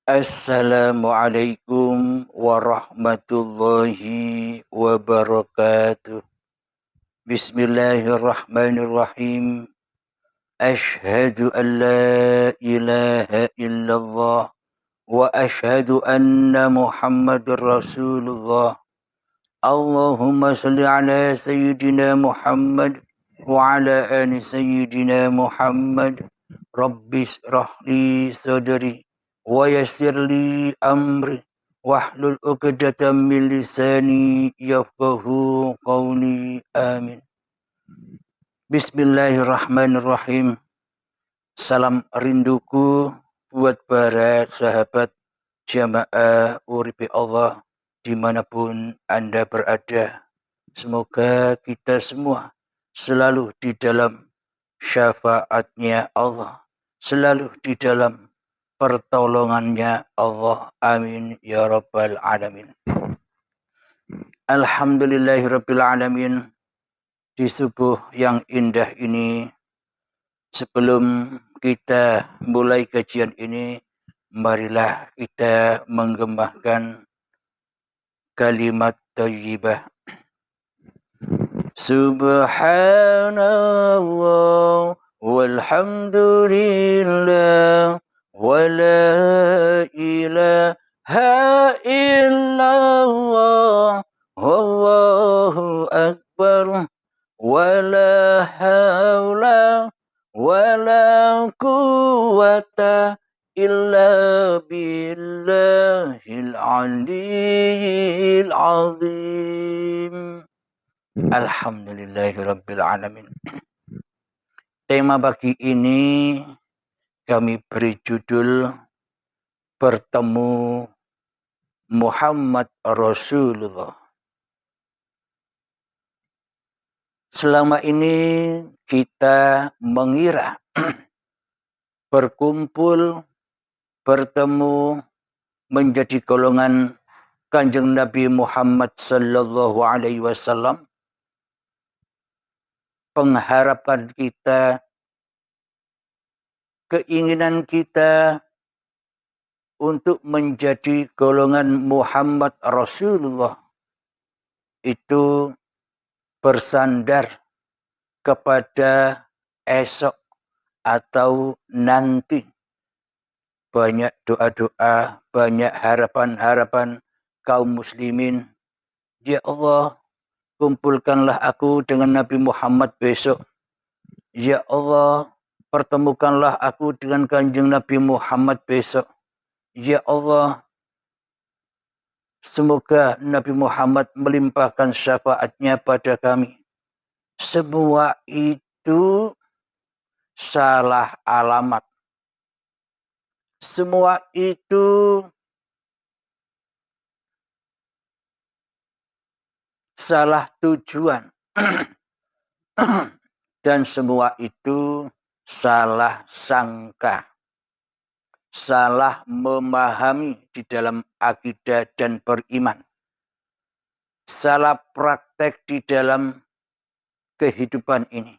Assalamualaikum warahmatullahi wabarakatuh. Bismillahirrahmanirrahim. Ashhadu an la ilaha illallah wa ashhadu anna Muhammadur Rasulullah. Allahumma salli ala sayyidina Muhammad wa ala ali sayyidina Muhammad. Rabbis rahli sadri wa yassirli amri wahlul 'uqdatam min lisani yafqahu qawli. Amin. Bismillahirrahmanirrahim. Salam rinduku buat para sahabat jamaah Uripi Allah dimanapun Anda berada. Semoga kita semua selalu di dalam syafaatnya Allah, selalu di dalam pertolongannya Allah. Amin ya rabbal alamin. Alhamdulillahirabbil alamin. Di subuh yang indah ini, sebelum kita mulai kajian ini, marilah kita menggemahkan kalimat thayyibah. Subhanallah walhamdulillah wa la ilaha illallah wallahu akbar wa la hawla wa la quwwata illa billahil aliyyil azim. Alhamdulillahirabbil alamin. Tema pagi ini kami beri judul Bertemu Muhammad Rasulullah. Selama ini kita mengira berkumpul, bertemu, menjadi golongan Kanjeng Nabi Muhammad sallallahu alaihi wasallam. Pengharapan kita, keinginan kita untuk menjadi golongan Muhammad Rasulullah itu bersandar kepada esok atau nanti. Banyak doa-doa, banyak harapan-harapan kaum muslimin. Ya Allah, kumpulkanlah aku dengan Nabi Muhammad besok. Ya Allah, pertemukanlah aku dengan Kanjeng Nabi Muhammad besok. Ya Allah, semoga Nabi Muhammad melimpahkan syafaatnya pada kami. Semua itu salah alamat. Semua itu salah tujuan. Dan semua itu salah sangka. Salah memahami di dalam akidah dan beriman. Salah praktek di dalam kehidupan ini.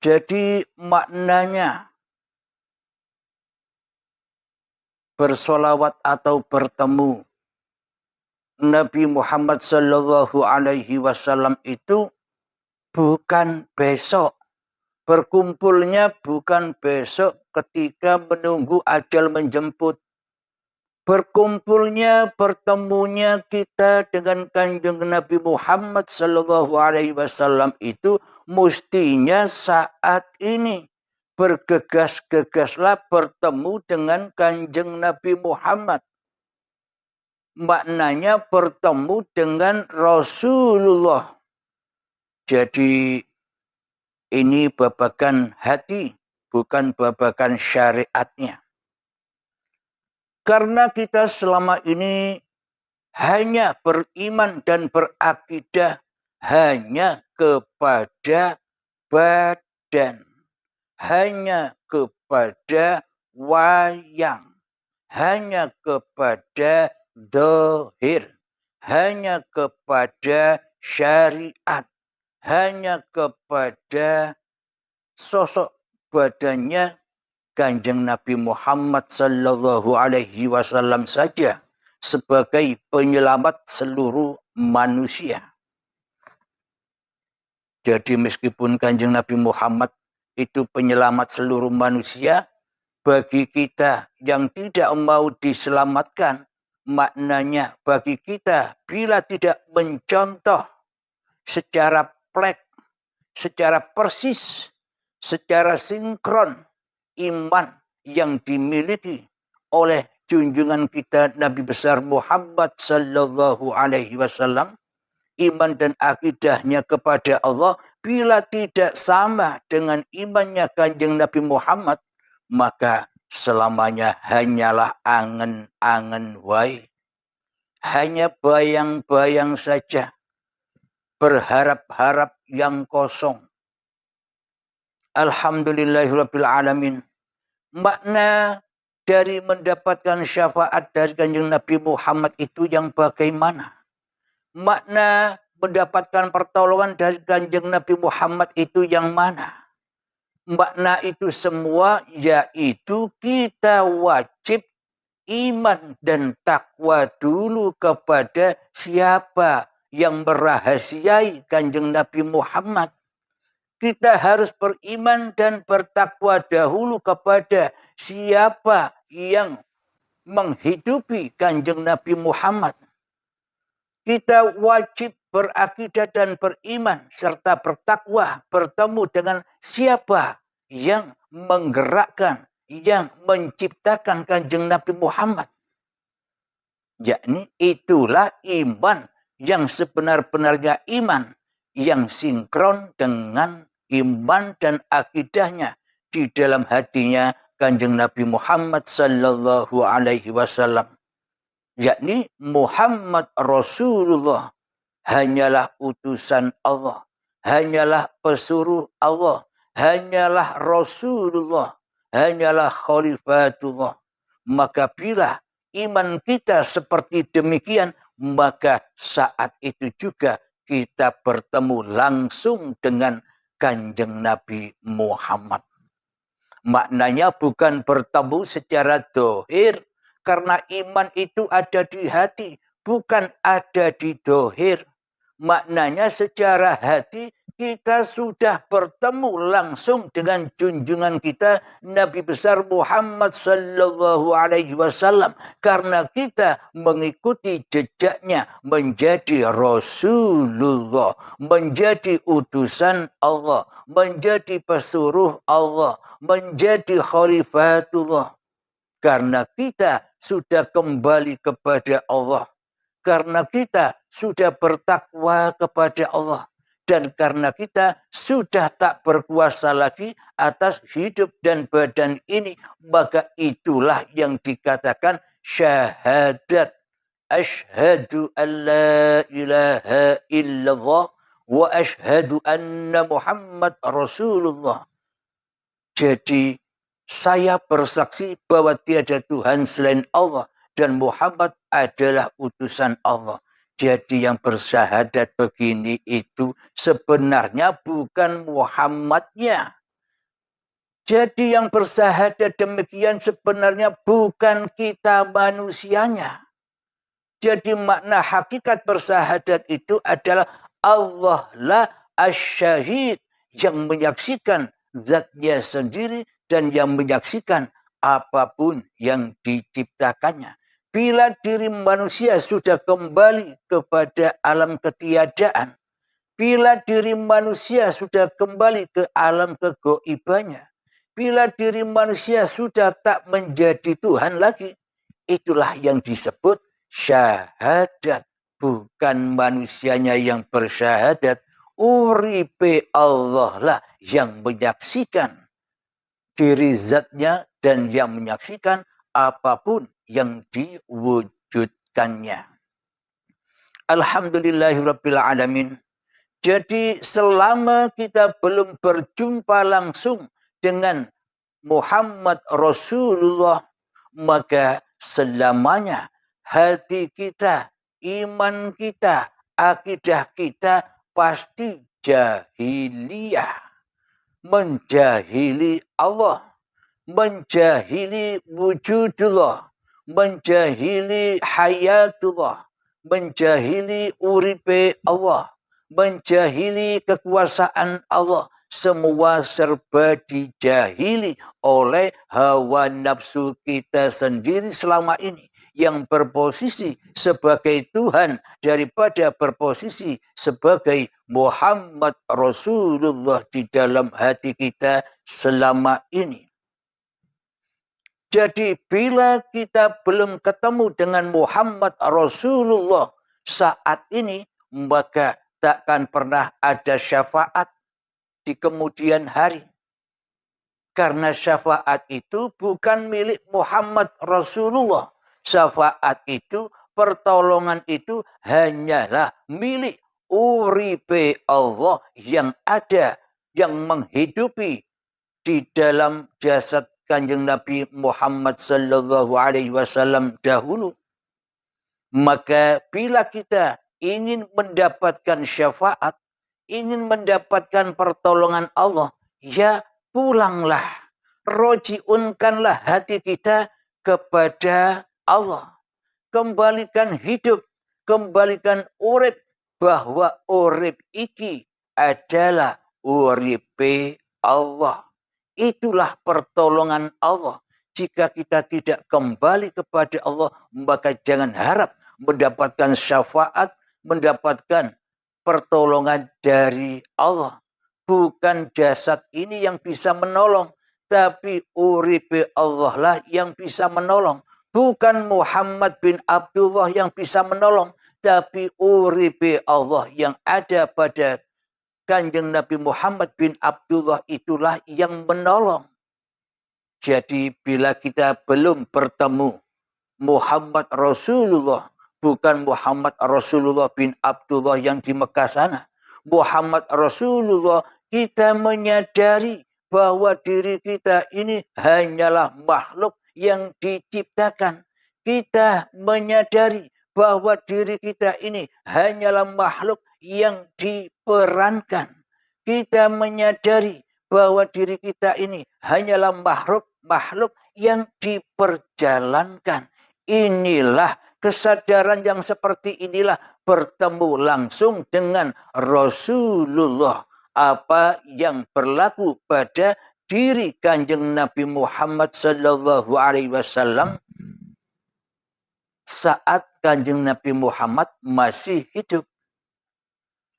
Jadi maknanya bersolawat atau bertemu Nabi Muhammad sallallahu alaihi wasallam itu bukan besok. Berkumpulnya bukan besok ketika menunggu ajal menjemput. Berkumpulnya, bertemunya kita dengan Kanjeng Nabi Muhammad sallallahu alaihi wasallam itu mestinya saat ini. Bergegas-gegaslah bertemu dengan Kanjeng Nabi Muhammad. Maknanya bertemu dengan Rasulullah. Jadi ini babakan hati, bukan babakan syariatnya. Karena kita selama ini hanya beriman dan berakidah hanya kepada badan. Hanya kepada wayang. Hanya kepada zahir. Hanya kepada syariat. Hanya kepada sosok badannya Kanjeng Nabi Muhammad sallallahu alaihi wasallam saja sebagai penyelamat seluruh manusia. Jadi meskipun Kanjeng Nabi Muhammad itu penyelamat seluruh manusia, bagi kita yang tidak mau diselamatkan, maknanya bagi kita bila tidak mencontoh secara plek, secara persis, secara sinkron iman yang dimiliki oleh junjungan kita Nabi besar Muhammad sallallahu alaihi wasallam, iman dan akidahnya kepada Allah bila tidak sama dengan imannya Kanjeng Nabi Muhammad, maka selamanya hanyalah angan-angan wae. Hanya bayang-bayang saja, berharap-harap yang kosong. Alhamdulillahirabbil alamin. Makna dari mendapatkan syafaat dari Kanjeng Nabi Muhammad itu yang bagaimana? Makna mendapatkan pertolongan dari Kanjeng Nabi Muhammad itu yang mana? Makna itu semua yaitu kita wajib iman dan takwa dulu kepada siapa yang merahasiai Kanjeng Nabi Muhammad. Kita harus beriman dan bertakwa dahulu kepada siapa yang menghidupi Kanjeng Nabi Muhammad. Kita wajib berakidah dan beriman serta bertakwa bertemu dengan siapa yang menggerakkan, yang menciptakan Kanjeng Nabi Muhammad. Yakni itulah iman yang sebenar-benarnya iman, yang sinkron dengan iman dan akidahnya di dalam hatinya Kanjeng Nabi Muhammad sallallahu alaihi wasallam. Yakni Muhammad Rasulullah hanyalah utusan Allah, hanyalah pesuruh Allah, hanyalah Rasulullah, hanyalah Khalifatullah. Maka bila iman kita seperti demikian, maka saat itu juga kita bertemu langsung dengan Kanjeng Nabi Muhammad. Maknanya bukan bertemu secara dohir, karena iman itu ada di hati, bukan ada di dohir. Maknanya secara hati kita sudah bertemu langsung dengan junjungan kita Nabi besar Muhammad sallallahu alaihi wasallam, karena kita mengikuti jejaknya menjadi Rasulullah, menjadi utusan Allah, menjadi pesuruh Allah, menjadi Khalifatullah. Karena kita sudah kembali kepada Allah, karena kita sudah bertakwa kepada Allah, dan karena kita sudah tak berkuasa lagi atas hidup dan badan ini, maka itulah yang dikatakan syahadat. Asyhadu an la ilaha illallah wa asyhadu anna Muhammad Rasulullah. Jadi saya bersaksi bahwa tiada Tuhan selain Allah dan Muhammad adalah utusan Allah. Jadi yang bersyahadat begini itu sebenarnya bukan Muhammadnya. Jadi yang bersyahadat demikian sebenarnya bukan kita manusianya. Jadi makna hakikat bersyahadat itu adalah Allah lah asyahid, yang menyaksikan zatnya sendiri dan yang menyaksikan apapun yang diciptakannya. Bila diri manusia sudah kembali kepada alam ketiadaan, bila diri manusia sudah kembali ke alam kegoibannya, bila diri manusia sudah tak menjadi Tuhan lagi, itulah yang disebut syahadat. Bukan manusianya yang bersyahadat, uripe Allah lah yang menyaksikan diri zatnya dan yang menyaksikan apapun yang diwujudkannya. Alhamdulillahirabbil alamin. Jadi selama kita belum berjumpa langsung dengan Muhammad Rasulullah, maka selamanya hati kita, iman kita, akidah kita pasti jahiliyah. Menjahili Allah, menjahili wujudullah, menjahili hayatullah, menjahili uripe Allah, menjahili kekuasaan Allah. Semua serba dijahili oleh hawa nafsu kita sendiri selama ini, yang berposisi sebagai Tuhan daripada berposisi sebagai Muhammad Rasulullah di dalam hati kita selama ini. Jadi bila kita belum ketemu dengan Muhammad Rasulullah saat ini, maka takkan pernah ada syafaat di kemudian hari. Karena syafaat itu bukan milik Muhammad Rasulullah. Syafaat itu, pertolongan itu hanyalah milik uripe Allah yang ada, yang menghidupi di dalam jasad Kanjeng Nabi Muhammad sallallahu alaihi wasallam dahulu. Maka bila kita ingin mendapatkan syafaat, ingin mendapatkan pertolongan Allah, ya pulanglah, rojiunkanlah hati kita kepada Allah. Kembalikan hidup, kembalikan urip, bahwa urip iki adalah uripe Allah. Itulah pertolongan Allah. Jika kita tidak kembali kepada Allah, maka jangan harap mendapatkan syafaat, mendapatkan pertolongan dari Allah. Bukan jasad ini yang bisa menolong, tapi uripe Allah lah yang bisa menolong. Bukan Muhammad bin Abdullah yang bisa menolong, tapi uripe Allah yang ada pada Kanjeng Nabi Muhammad bin Abdullah itulah yang menolong. Jadi bila kita belum bertemu Muhammad Rasulullah, bukan Muhammad Rasulullah bin Abdullah yang di Mekah sana, Muhammad Rasulullah, kita menyadari bahwa diri kita ini hanyalah makhluk yang diciptakan. Kita menyadari bahwa diri kita ini hanyalah makhluk yang diperankan. Kita menyadari bahwa diri kita ini hanyalah makhluk yang diperjalankan. Inilah kesadaran yang seperti inilah bertemu langsung dengan Rasulullah. Apa yang berlaku pada diri Kanjeng Nabi Muhammad sallallahu alaihi wasallam saat Kanjeng Nabi Muhammad masih hidup.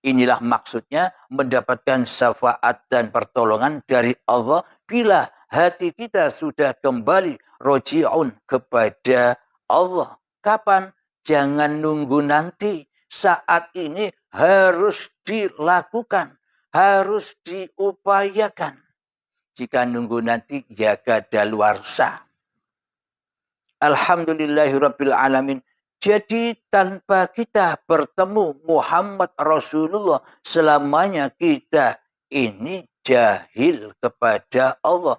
Inilah maksudnya mendapatkan syafaat dan pertolongan dari Allah bila hati kita sudah kembali roji'un kepada Allah. Kapan? Jangan nunggu nanti. Saat ini harus dilakukan, harus diupayakan. Jika nunggu nanti, jaga daluarsa. Alhamdulillahirabbil alamin. Jadi tanpa kita bertemu Muhammad Rasulullah, selamanya kita ini jahil kepada Allah.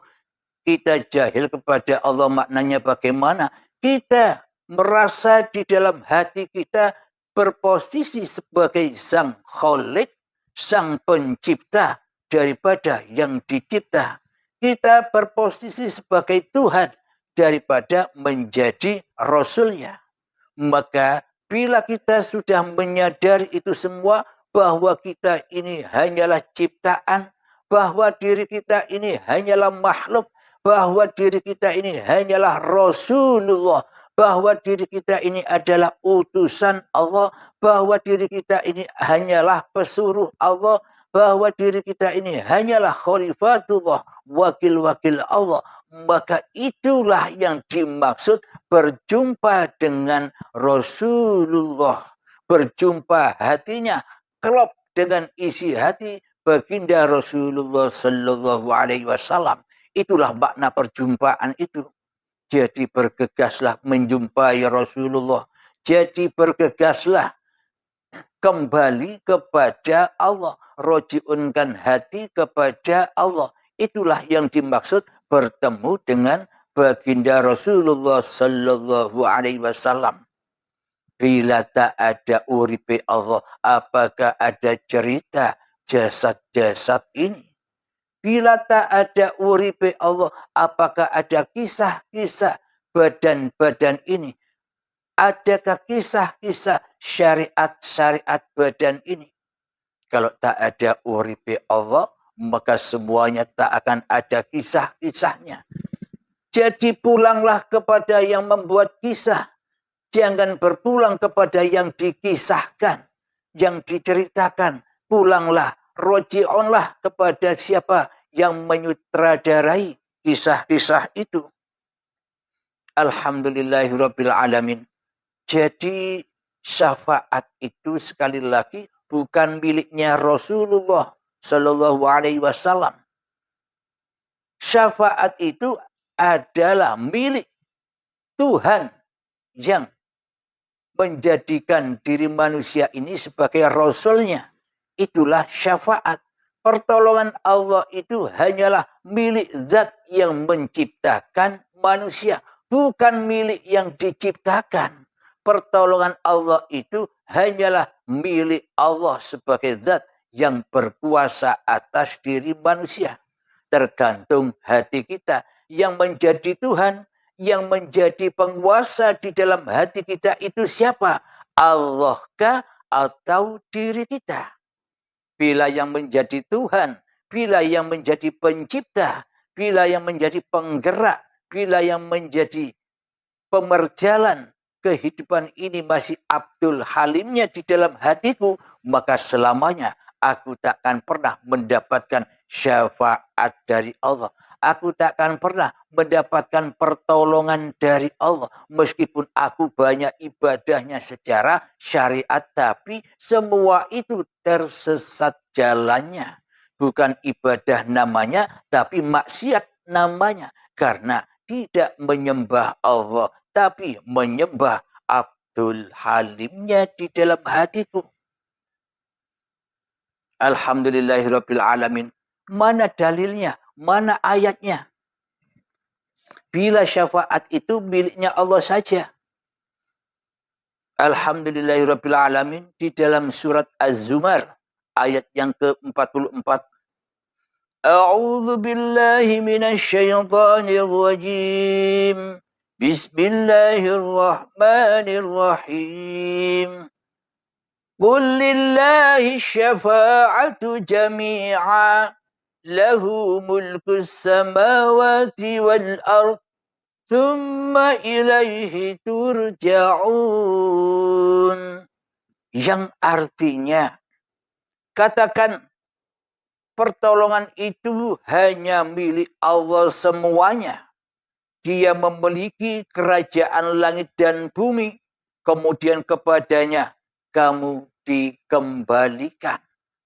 Kita jahil kepada Allah maknanya bagaimana? Kita merasa di dalam hati kita berposisi sebagai sang Khalik, sang pencipta daripada yang dicipta. Kita berposisi sebagai Tuhan daripada menjadi Rasulnya. Maka bila kita sudah menyadari itu semua, bahwa kita ini hanyalah ciptaan, bahwa diri kita ini hanyalah makhluk, bahwa diri kita ini hanyalah Rasulullah, bahwa diri kita ini adalah utusan Allah, bahwa diri kita ini hanyalah pesuruh Allah, bahwa diri kita ini hanyalah khalifatullah, wakil-wakil Allah, maka itulah yang dimaksud berjumpa dengan Rasulullah. Berjumpa hatinya klop dengan isi hati baginda Rasulullah sallallahu alaihi wasallam. Itulah makna perjumpaan itu. Jadi bergegaslah menjumpai Rasulullah. Jadi bergegaslah kembali kepada Allah. Rojiunkan hati kepada Allah. Itulah yang dimaksud bertemu dengan baginda Rasulullah sallallahu alaihi wasallam. Bila tak ada uripe Allah, apakah ada cerita jasad-jasad ini? Bila tak ada uripe Allah, apakah ada kisah-kisah badan-badan ini? Adakah kisah-kisah syariat-syariat badan ini? Kalau tak ada uripe Allah, maka semuanya tak akan ada kisah-kisahnya. Jadi pulanglah kepada yang membuat kisah. Jangan berpulang kepada yang dikisahkan, yang diceritakan. Pulanglah, roji'onlah kepada siapa yang menyutradarai kisah-kisah itu. Alhamdulillahirabbil alamin. Jadi syafaat itu sekali lagi bukan miliknya Rasulullah Shallallahu Alaihi Wasallam. Syafaat itu adalah milik Tuhan yang menjadikan diri manusia ini sebagai Rasulnya. Itulah syafaat. Pertolongan Allah itu hanyalah milik zat yang menciptakan manusia. Bukan milik yang diciptakan. Pertolongan Allah itu hanyalah milik Allah sebagai zat yang berkuasa atas diri manusia. Tergantung hati kita yang menjadi Tuhan, yang menjadi penguasa di dalam hati kita itu siapa? Allah kah atau diri kita? Bila yang menjadi Tuhan, bila yang menjadi pencipta, bila yang menjadi penggerak, bila yang menjadi pemerjalan kehidupan ini masih Abdul Halimnya di dalam hatiku, maka selamanya aku takkan pernah mendapatkan syafaat dari Allah. Aku takkan pernah mendapatkan pertolongan dari Allah. Meskipun aku banyak ibadahnya secara syariat. Tapi semua itu tersesat jalannya. Bukan ibadah namanya, tapi maksiat namanya. Karena tidak menyembah Allah, tapi menyembah Abdul Halimnya di dalam hatiku. Alhamdulillahirabbil alamin. Mana dalilnya? Mana ayatnya? Bila syafaat itu miliknya Allah saja. Alhamdulillahirabbil alamin di dalam surat Az-Zumar ayat yang ke-44. A'udzu billahi minasy syaithanir rajim. Bismillahirrahmanirrahim. Qul lillahi syafa'atu jami'a lahu mulkus samawati wal ard thumma ilaihi turja'un. Yang artinya, katakan pertolongan itu hanya milik Allah semuanya. Dia memiliki kerajaan langit dan bumi. Kemudian kepadanya kamu dikembalikan.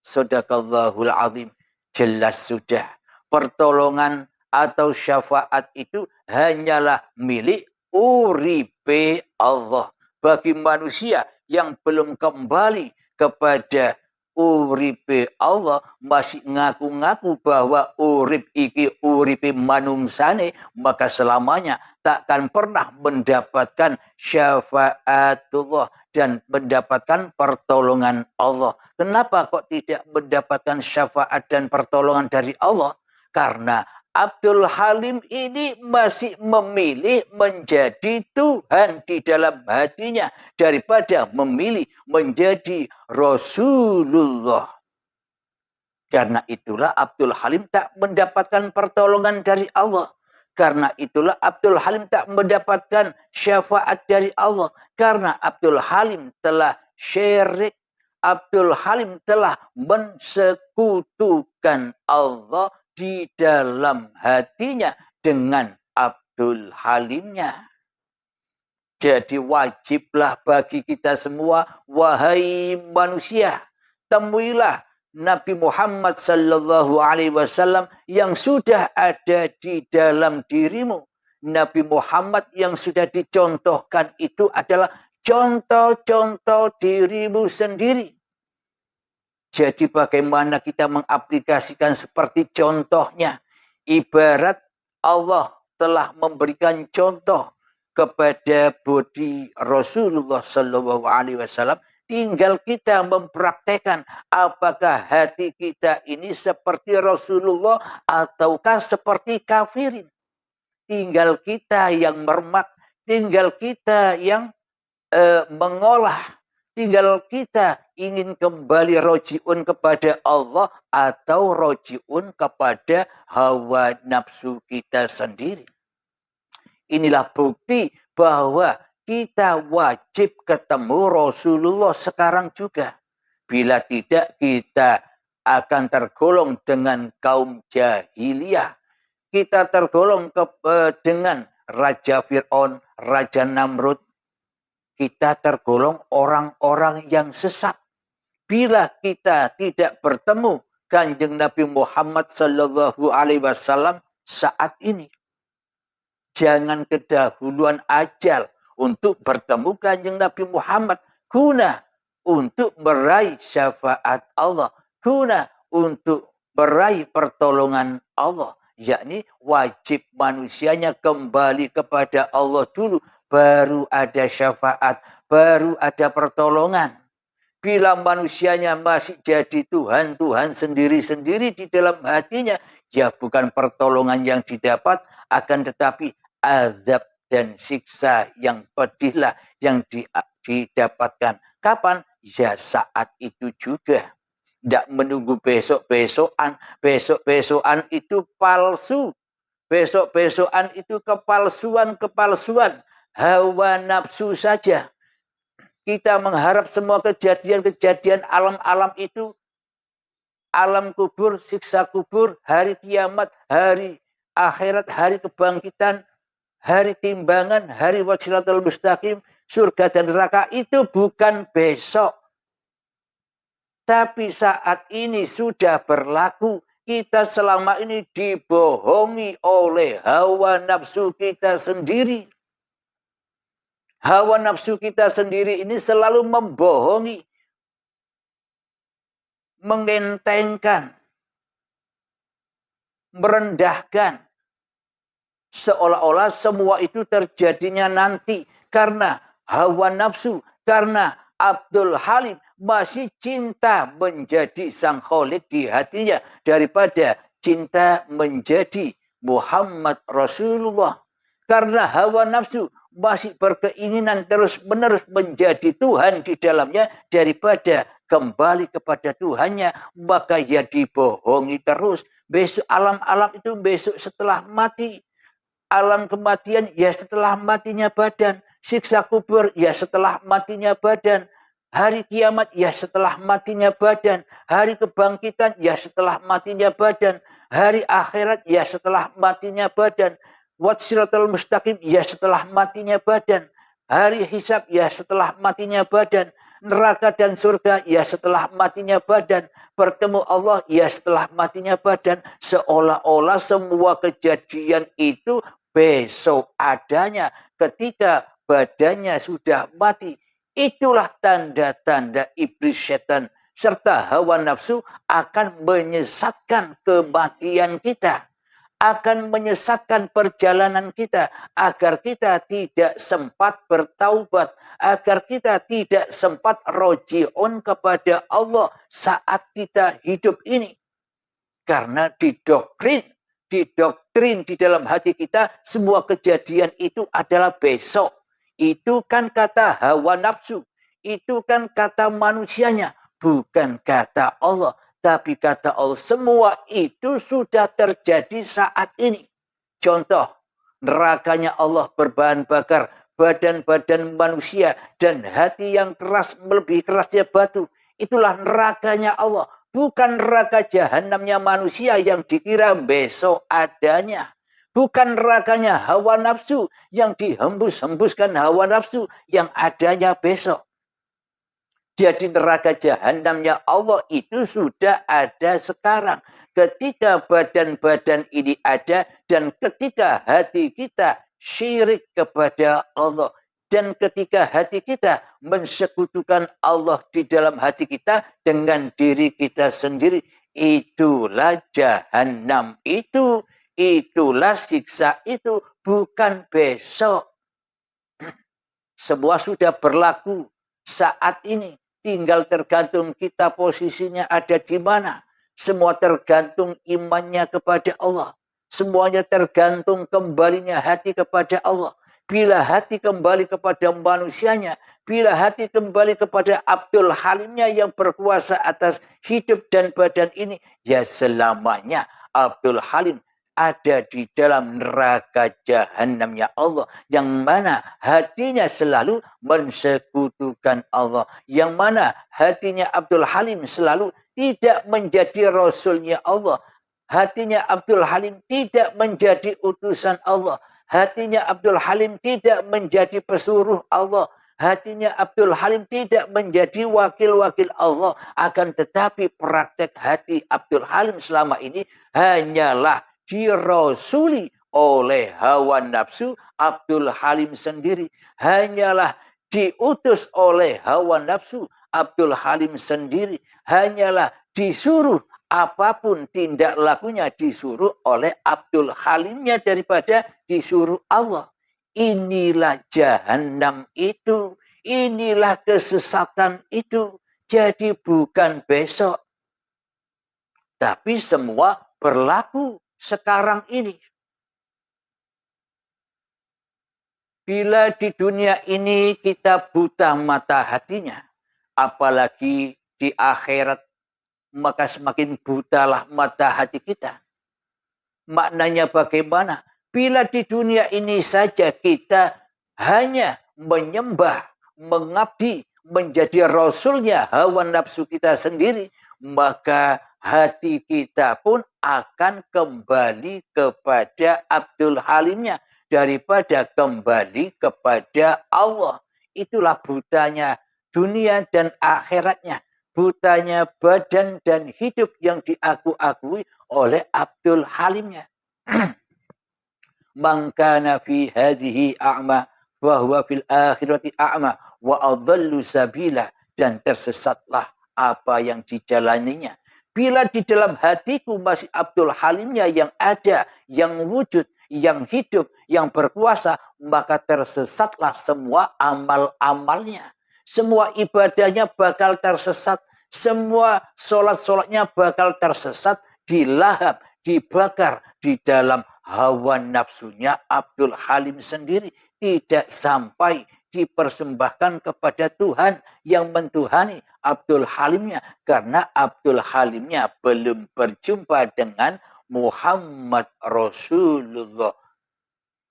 Shadaqallahul azim. Jelas sudah. Pertolongan atau syafaat itu hanyalah milik uripe Allah. Bagi manusia yang belum kembali kepada uripe Allah, masih ngaku-ngaku bahwa urip iki uripe manungsane, maka selamanya takkan pernah mendapatkan syafaatullah dan mendapatkan pertolongan Allah. Kenapa kok tidak mendapatkan syafaat dan pertolongan dari Allah? Karena Abdul Halim ini masih memilih menjadi Tuhan di dalam hatinya daripada memilih menjadi Rasulullah. Karena itulah Abdul Halim tak mendapatkan pertolongan dari Allah. Karena itulah Abdul Halim tak mendapatkan syafaat dari Allah. Karena Abdul Halim telah syirik. Abdul Halim telah mensekutukan Allah di dalam hatinya dengan Abdul Halimnya. Jadi wajiblah bagi kita semua, wahai manusia, temuilah Nabi Muhammad sallallahu alaihi wasallam yang sudah ada di dalam dirimu. Nabi Muhammad yang sudah dicontohkan itu adalah contoh-contoh dirimu sendiri. Jadi bagaimana kita mengaplikasikan seperti contohnya. Ibarat Allah telah memberikan contoh kepada budi Rasulullah Sallallahu Alaihi Wasallam Tinggal kita mempraktekkan apakah hati kita ini seperti Rasulullah ataukah seperti kafirin. Tinggal kita yang mermak, tinggal kita yang mengolah, tinggal kita ingin kembali rojiun kepada Allah atau rojiun kepada hawa nafsu kita sendiri. Inilah bukti bahwa kita wajib ketemu Rasulullah sekarang juga. Bila tidak, kita akan tergolong dengan kaum jahiliyah. Kita tergolong dengan Raja Fir'aun, Raja Namrud. Kita tergolong orang-orang yang sesat. Bila kita tidak bertemu Kanjeng Nabi Muhammad Sallallahu Alaihi Wasallam saat ini, jangan kedahuluan ajal untuk bertemu Kanjeng Nabi Muhammad, guna untuk meraih syafaat Allah, guna untuk meraih pertolongan Allah, yakni wajib manusianya kembali kepada Allah dulu, baru ada syafaat, baru ada pertolongan. Bila manusianya masih jadi Tuhan-Tuhan sendiri-sendiri di dalam hatinya, ya bukan pertolongan yang didapat, akan tetapi azab dan siksa yang pedihlah yang didapatkan. Kapan? Ya saat itu juga. Tidak menunggu besok-besokan. Besok-besokan itu palsu. Besok-besokan itu kepalsuan-kepalsuan. Hawa nafsu saja. Kita mengharap semua kejadian-kejadian alam-alam itu, alam kubur, siksa kubur, hari kiamat, hari akhirat, hari kebangkitan, hari timbangan, hari wajiratul mustaqim, surga dan neraka, itu bukan besok. Tapi saat ini sudah berlaku. Kita selama ini dibohongi oleh hawa nafsu kita sendiri. Hawa nafsu kita sendiri ini selalu membohongi, mengentengkan, merendahkan. Seolah-olah semua itu terjadinya nanti karena hawa nafsu, karena Abdul Halim masih cinta menjadi sang Khalik di hatinya daripada cinta menjadi Muhammad Rasulullah. Karena hawa nafsu masih berkeinginan terus-menerus menjadi Tuhan di dalamnya daripada kembali kepada Tuhannya, maka ia dibohongi terus. Besok alam-alam itu besok setelah mati. Alam kematian ya setelah matinya badan. Siksa kubur ya setelah matinya badan. Hari kiamat ya setelah matinya badan. Hari kebangkitan ya setelah matinya badan. Hari akhirat ya setelah matinya badan. Wajiratul mustaqim ya setelah matinya badan. Hari hisab ya setelah matinya badan. Neraka dan surga ya setelah matinya badan. Bertemu Allah ya setelah matinya badan. Seolah-olah semua kejadian itu besok adanya ketika badannya sudah mati. Itulah tanda-tanda iblis setan serta hawa nafsu akan menyesatkan kematian kita. Akan menyesatkan perjalanan kita agar kita tidak sempat bertaubat, agar kita tidak sempat roji'un kepada Allah saat kita hidup ini. Karena didoktrin di dalam hati kita semua kejadian itu adalah besok. Itu kan kata hawa nafsu, itu kan kata manusianya, bukan kata Allah. Tapi kata Allah, semua itu sudah terjadi saat ini. Contoh, nerakanya Allah berbahan bakar, badan-badan manusia, dan hati yang keras melebihi kerasnya batu. Itulah nerakanya Allah. Bukan neraka jahanamnya manusia yang dikira besok adanya. Bukan nerakanya hawa nafsu yang dihembus-hembuskan hawa nafsu yang adanya besok. Jadi neraka jahanamnya Allah itu sudah ada sekarang. Ketika badan-badan ini ada dan ketika hati kita syirik kepada Allah. Dan ketika hati kita mensekutukan Allah di dalam hati kita dengan diri kita sendiri. Itulah jahanam itu. Itulah siksa itu. Bukan besok. Semua sudah berlaku saat ini. Tinggal tergantung kita posisinya ada di mana. Semua tergantung imannya kepada Allah. Semuanya tergantung kembalinya hati kepada Allah. Bila hati kembali kepada manusianya, bila hati kembali kepada Abdul Halimnya yang berkuasa atas hidup dan badan ini, ya selamanya Abdul Halim ada di dalam neraka jahanamnya Allah, yang mana hatinya selalu mensekutukan Allah, yang mana hatinya Abdul Halim selalu tidak menjadi rasulnya Allah, hatinya Abdul Halim tidak menjadi utusan Allah, hatinya Abdul Halim tidak menjadi pesuruh Allah, hatinya Abdul Halim tidak menjadi wakil-wakil Allah. Akan tetapi praktek hati Abdul Halim selama ini hanyalah dirasuli oleh hawa nafsu Abdul Halim sendiri. Hanyalah diutus oleh hawa nafsu Abdul Halim sendiri. Hanyalah disuruh apapun tindak lakunya disuruh oleh Abdul Halimnya daripada disuruh Allah. Inilah jahanam itu. Inilah kesesatan itu. Jadi bukan besok. Tapi semua berlaku sekarang ini. Bila di dunia ini kita buta mata hatinya, apalagi di akhirat, maka semakin butalah mata hati kita. Maknanya bagaimana? Bila di dunia ini saja kita hanya menyembah, mengabdi, menjadi rasulnya hawa nafsu kita sendiri, maka hati kita pun akan kembali kepada Abdul Halimnya daripada kembali kepada Allah. Itulah butanya dunia dan akhiratnya. Butanya badan dan hidup yang diaku-akui oleh Abdul Halimnya. Man kana fi hadhihi a'ma wa huwa fil akhirati a'ma wa adallu sabila, dan tersesatlah apa yang dijalaninya. Bila di dalam hatiku masih Abdul Halimnya yang ada, yang wujud, yang hidup, yang berkuasa, maka tersesatlah semua amal-amalnya. Semua ibadahnya bakal tersesat. Semua sholat-sholatnya bakal tersesat, dilahap, dibakar di dalam hawa nafsunya Abdul Halim sendiri. Tidak sampai dipersembahkan kepada Tuhan yang mentuhani Abdul Halimnya, karena Abdul Halimnya belum berjumpa dengan Muhammad Rasulullah.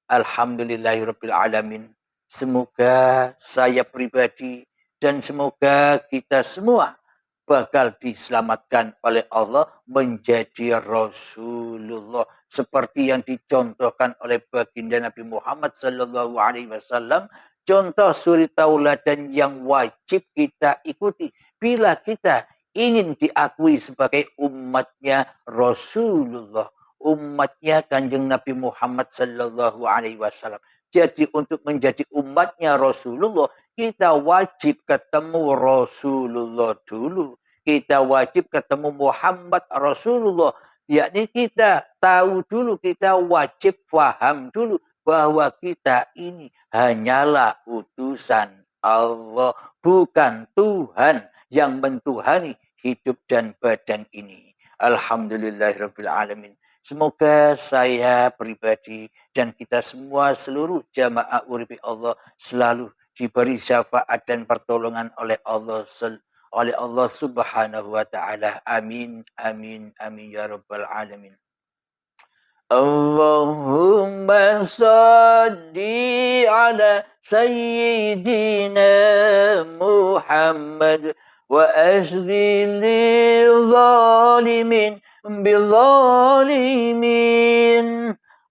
Alhamdulillahirabbil alamin. Semoga saya pribadi dan semoga kita semua bakal diselamatkan oleh Allah menjadi Rasulullah, seperti yang dicontohkan oleh baginda Nabi Muhammad sallallahu alaihi wasallam. Contoh suri tauladan yang wajib kita ikuti bila kita ingin diakui sebagai umatnya Rasulullah, umatnya Kanjeng Nabi Muhammad sallallahu alaihi wasallam. Jadi untuk menjadi umatnya Rasulullah, kita wajib ketemu Rasulullah dulu. Kita wajib ketemu Muhammad Rasulullah. Yakni kita tahu dulu, kita wajib paham dulu bahwa kita ini hanyalah utusan Allah, bukan Tuhan yang mentuhani hidup dan badan ini. Alhamdulillahirabbil alamin. Semoga saya pribadi dan kita semua seluruh jamaah uripi Allah selalu diberi syafaat dan pertolongan oleh Allah Subhanahu wa taala. Amin amin amin ya rabbal alamin. Allahumma salli ala sayyidina Muhammad wa ashghil zalimin bil zalimin.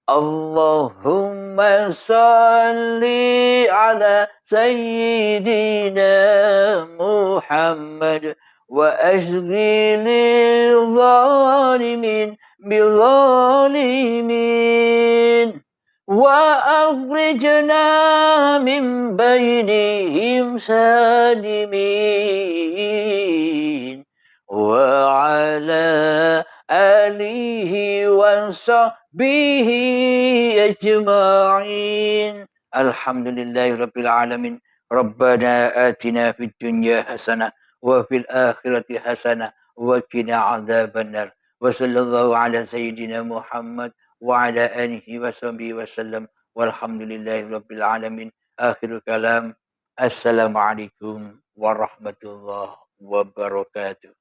Allahumma salli ala sayyidina Muhammad wa ashghil zalimin بالظالمين وأخرجنا من بينهم سالمين وعلى آله وصحبه أجمعين. الحمد لله رب العالمين. ربنا آتنا في الدنيا حسنة wa fil akhirati hasanah wa qina adzabannar. Wa sallallahu ala sayyidina Muhammad wa ala alihi wa sahbihi wasallam. Walhamdulillahi rabbil alamin. Akhirul kalam. Assalamualaikum warahmatullahi wabarakatuh.